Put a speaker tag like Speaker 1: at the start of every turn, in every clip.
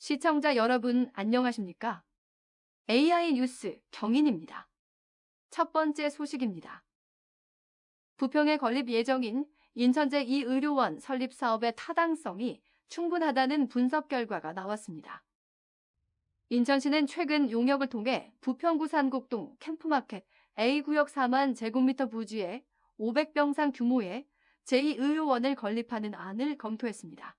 Speaker 1: 시청자 여러분 안녕하십니까? AI 뉴스 경인입니다. 첫 번째 소식입니다. 부평에 건립 예정인 인천 제2의료원 설립 사업의 타당성이 충분하다는 분석 결과가 나왔습니다. 인천시는 최근 용역을 통해 부평구 산곡동 캠프마켓 A구역 4만 제곱미터 부지에 500병상 규모의 제2의료원을 건립하는 안을 검토했습니다.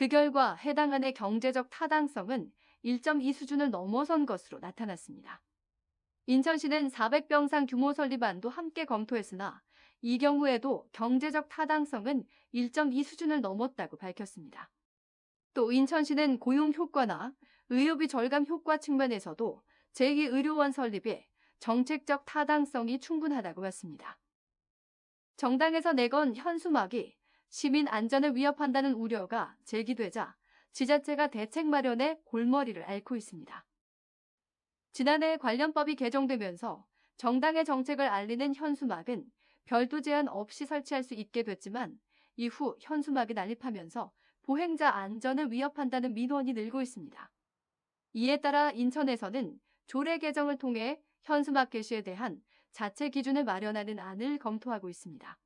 Speaker 1: 그 결과 해당 안의 경제적 타당성은 1.2 수준을 넘어선 것으로 나타났습니다. 인천시는 400병상 규모 설립안도 함께 검토했으나 이 경우에도 경제적 타당성은 1.2 수준을 넘었다고 밝혔습니다. 또 인천시는 고용 효과나 의료비 절감 효과 측면에서도 제2의료원 설립에 정책적 타당성이 충분하다고 봤습니다. 정당에서 내건 현수막이 시민 안전을 위협한다는 우려가 제기되자 지자체가 대책 마련에 골머리를 앓고 있습니다. 지난해 관련법이 개정되면서 정당의 정책을 알리는 현수막은 별도 제한 없이 설치할 수 있게 됐지만 이후 현수막이 난립하면서 보행자 안전을 위협한다는 민원이 늘고 있습니다. 이에 따라 인천에서는 조례 개정을 통해 현수막 게시에 대한 자체 기준을 마련하는 안을 검토하고 있습니다.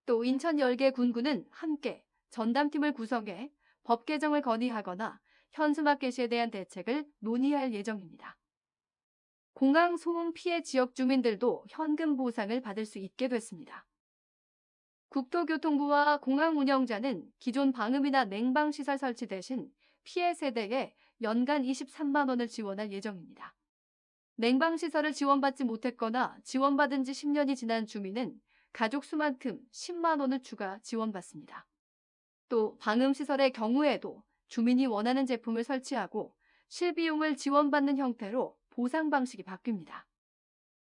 Speaker 1: 또 인천 10개 군구는 함께 전담팀을 구성해 법 개정을 건의하거나 현수막 게시에 대한 대책을 논의할 예정입니다. 공항 소음 피해 지역 주민들도 현금 보상을 받을 수 있게 됐습니다. 국토교통부와 공항 운영자는 기존 방음이나 냉방시설 설치 대신 피해 세대에 연간 23만 원을 지원할 예정입니다. 냉방시설을 지원받지 못했거나 지원받은 지 10년이 지난 주민은 가족 수만큼 10만 원을 추가 지원받습니다. 또 방음시설의 경우에도 주민이 원하는 제품을 설치하고 실비용을 지원받는 형태로 보상 방식이 바뀝니다.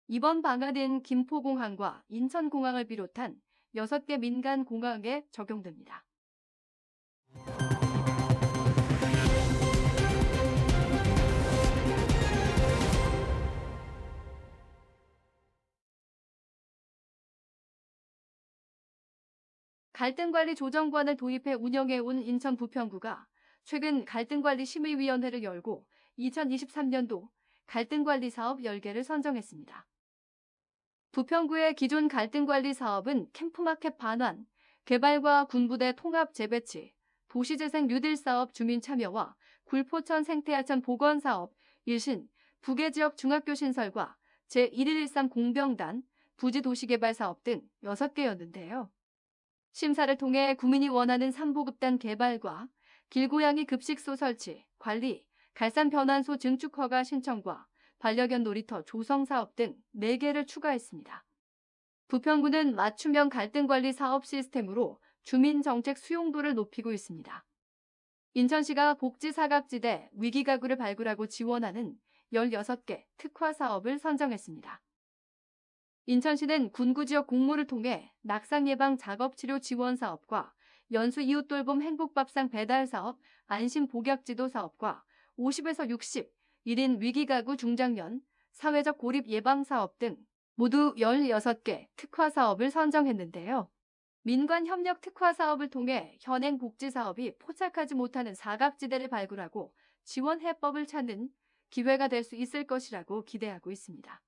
Speaker 1: 이번 방안은 김포공항과 인천공항을 비롯한 6개 민간 공항에 적용됩니다. 갈등관리 조정관을 도입해 운영해온 인천 부평구가 최근 갈등관리심의위원회를 열고 2023년도 갈등관리 사업 10개를 선정했습니다. 부평구의 기존 갈등관리 사업은 캠프마켓 반환, 개발과 군부대 통합 재배치, 도시재생 뉴딜 사업 주민 참여와 굴포천 생태하천 복원 사업, 일신, 부계지역 중학교 신설과 제1113 공병단, 부지 도시개발 사업 등 6개였는데요. 심사를 통해 구민이 원하는 3보급단 개발과 길고양이 급식소 설치, 관리, 갈산 변환소 증축 허가 신청과 반려견 놀이터 조성 사업 등 4개를 추가했습니다. 부평구는 맞춤형 갈등관리 사업 시스템으로 주민 정책 수용도를 높이고 있습니다. 인천시가 복지 사각지대 위기가구를 발굴하고 지원하는 16개 특화 사업을 선정했습니다. 인천시는 군구지역 공모를 통해 낙상 예방 작업치료 지원 사업과 연수 이웃돌봄 행복밥상 배달 사업, 안심 복약지도 사업과 50에서 60, 1인 위기가구 중장년, 사회적 고립 예방 사업 등 모두 16개 특화 사업을 선정했는데요. 민관 협력 특화 사업을 통해 현행 복지 사업이 포착하지 못하는 사각지대를 발굴하고 지원 해법을 찾는 기회가 될 수 있을 것이라고 기대하고 있습니다.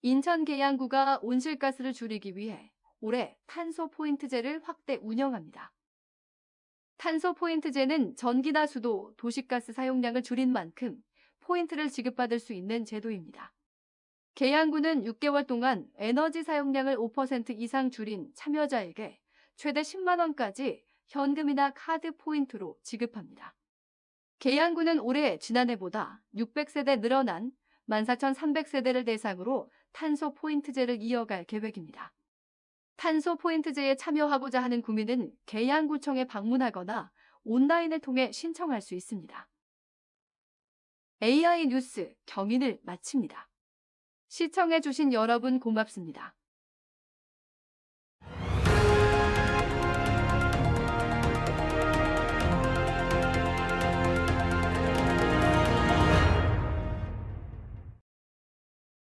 Speaker 1: 인천 계양구가 온실가스를 줄이기 위해 올해 탄소 포인트제를 확대 운영합니다. 탄소 포인트제는 전기나 수도, 도시가스 사용량을 줄인 만큼 포인트를 지급받을 수 있는 제도입니다. 계양구는 6개월 동안 에너지 사용량을 5% 이상 줄인 참여자에게 최대 10만 원까지 현금이나 카드 포인트로 지급합니다. 계양구는 올해 지난해보다 600세대 늘어난 14,300세대를 대상으로 탄소 포인트제를 이어갈 계획입니다. 탄소 포인트제에 참여하고자 하는 구민은 계양구청에 방문하거나 온라인을 통해 신청할 수 있습니다. AI 뉴스 경인을 마칩니다. 시청해주신 여러분 고맙습니다.